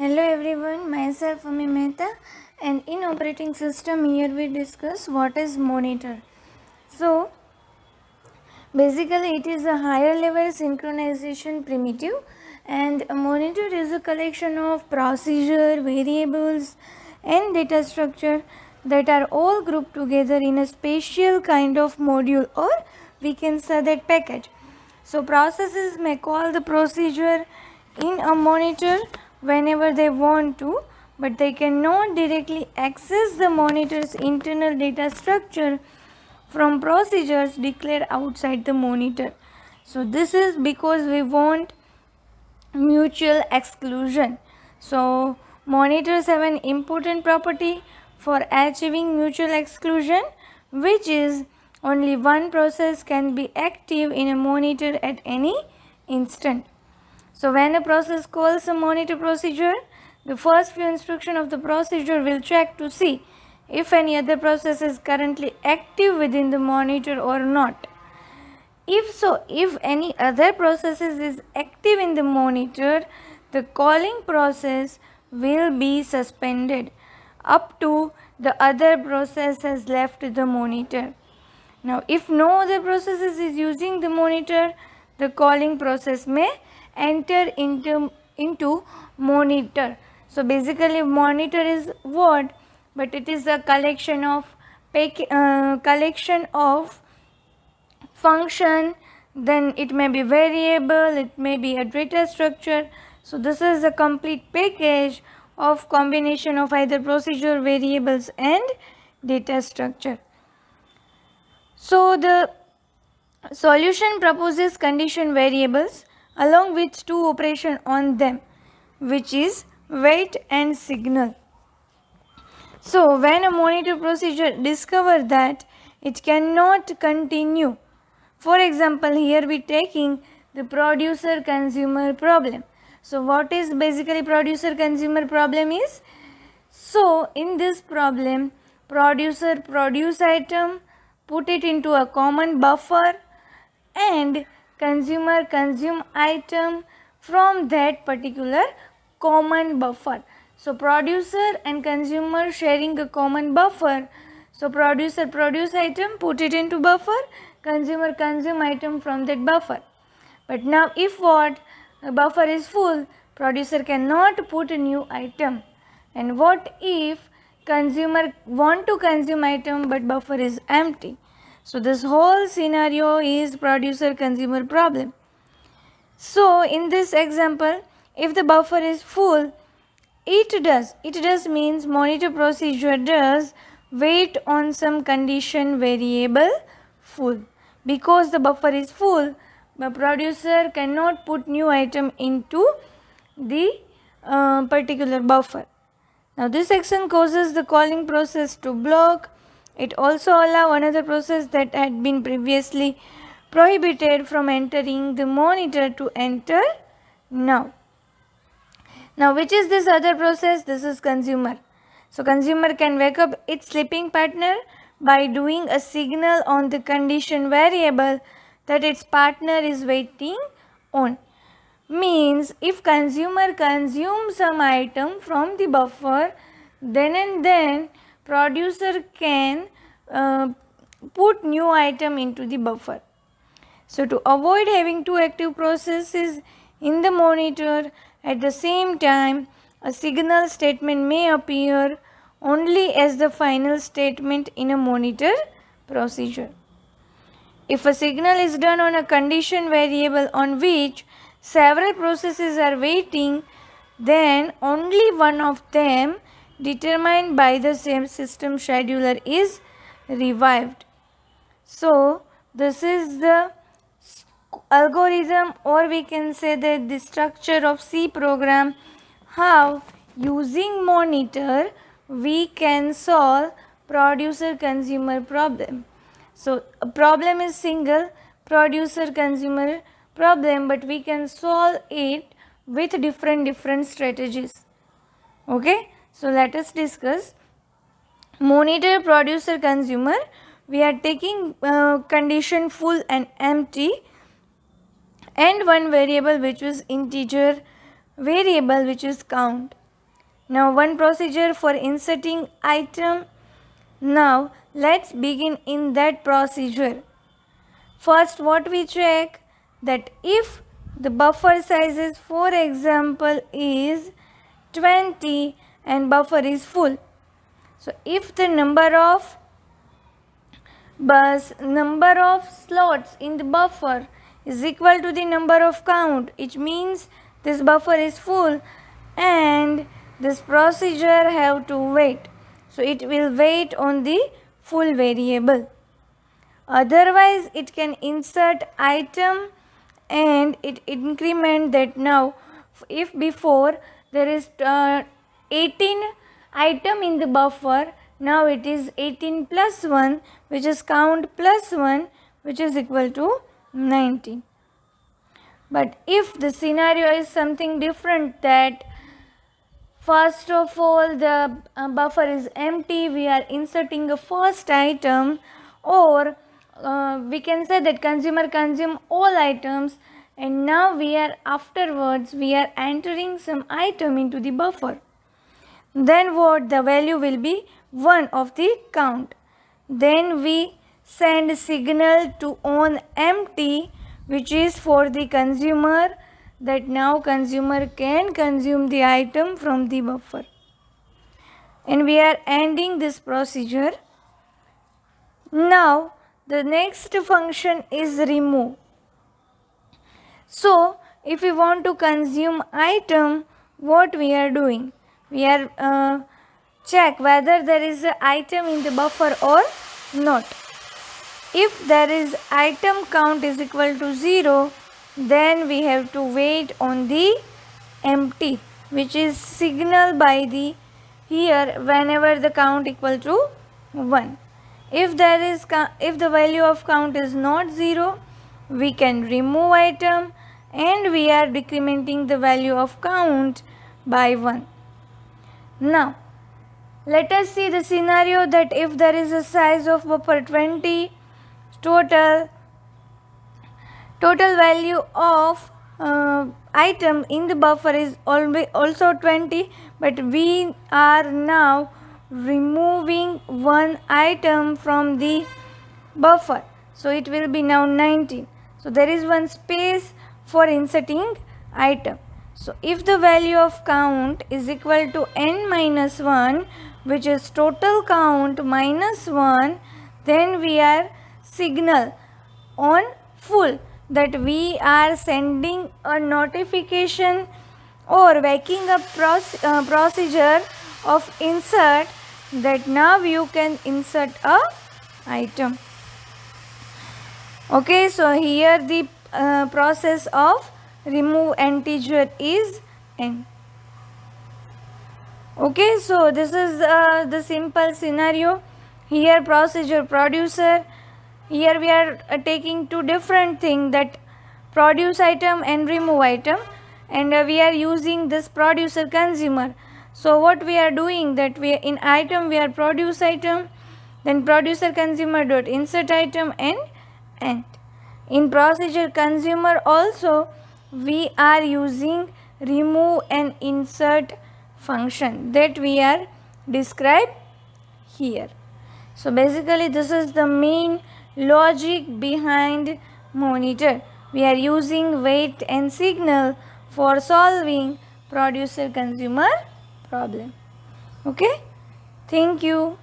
Hello everyone, myself Ami Mehta, and in operating system here we discuss what is monitor. So basically it is a higher level synchronization primitive, and a monitor is a collection of procedure, variables and data structure that are all grouped together in a special kind of module, or we can say that package. So processes may call the procedure in a monitor whenever they want to, but they cannot directly access the monitor's internal data structure from procedures declared outside the monitor. So this is because we want mutual exclusion. So monitors have an important property for achieving mutual exclusion, which is only one process can be active in a monitor at any instant. So when a process calls a monitor procedure, the first few instructions of the procedure will check to see if any other process is currently active within the monitor or not. If so, if any other processes is active in the monitor, the calling process will be suspended up to the other process has left the monitor. Now, if no other processes is using the monitor, the calling process may enter into monitor. So basically monitor is what? But it is a collection of function, then it may be variable, it may be a data structure. So this is a complete package of combination of either procedure, variables and data structure. So the solution proposes condition variables along with two operations on them, which is wait and signal. So when a monitor procedure discovers that it cannot continue, for example, here we taking the producer consumer problem. So what is basically producer consumer problem is? So in this problem, producer produce item, put it into a common buffer, and consumer consume item from that particular common buffer. So producer and consumer sharing a common buffer. So producer produce item, put it into buffer, consumer consume item from that buffer. But now if what? A buffer is full, producer cannot put a new item. And what if consumer want to consume item but buffer is empty? So this whole scenario is producer consumer problem. So in this example, if the buffer is full, it does means monitor procedure does wait on some condition variable full. Because the buffer is full, the producer cannot put new item into the particular buffer. Now this action causes the calling process to block. It also allows another process that had been previously prohibited from entering the monitor to enter now. Now which is this other process? This is consumer. So consumer can wake up its sleeping partner by doing a signal on the condition variable that its partner is waiting on. Means if consumer consumes some item from the buffer, then and then producer can put new item into the buffer. So to avoid having two active processes in the monitor at the same time, a signal statement may appear only as the final statement in a monitor procedure. If a signal is done on a condition variable on which several processes are waiting, then only one of them determined by the same system scheduler is revived. So this is the algorithm, or we can say that the structure of C program, how using monitor we can solve producer consumer problem. So a problem is single producer consumer problem, but we can solve it with different strategies. Okay, so let us discuss monitor producer consumer. We are taking condition full and empty, and one variable which is integer variable which is count. Now one procedure for inserting item. Now let's begin in that procedure. First what we check, that if the buffer size is, for example, is 20 and buffer is full. So if the number of slots in the buffer is equal to the number of count, it means this buffer is full and this procedure have to wait. So it will wait on the full variable. Otherwise it can insert item and it increment that. Now if before there is 18 item in the buffer, now it is 18 plus 1, which is count plus 1, which is equal to 19. But if the scenario is something different, that first of all the buffer is empty, we are inserting a first item, or we can say that consumer consume all items, and now we are entering some item into the buffer. Then what? The value will be 1 of the count. Then we send signal to on empty, which is for the consumer, that now consumer can consume the item from the buffer. And we are ending this procedure. Now the next function is remove. So if we want to consume item, what we are doing? We are check whether there is an item in the buffer or not. If there is item count is equal to 0, then we have to wait on the empty, which is signal by the here whenever the count equal to 1. If the value of count is not 0, we can remove item and we are decrementing the value of count by 1. Now let us see the scenario that if there is a size of buffer 20, total value of item in the buffer is also 20, but we are now removing one item from the buffer, so it will be now 19. So there is one space for inserting item. So if the value of count is equal to n minus 1, which is total count minus 1, then we are signal on full, that we are sending a notification or waking up procedure of insert, that now you can insert a item. Okay, so here the process of remove integer is n. Okay, so this is the simple scenario. Here procedure producer, here we are taking two different things, that produce item and remove item, and we are using this producer consumer. So what we are doing, that we in item we are produce item, then producer consumer dot insert item and end. In procedure consumer also we are using remove and insert function that we are describe here. So basically this is the main logic behind monitor. We are using wait and signal for solving producer consumer problem. Okay, thank you.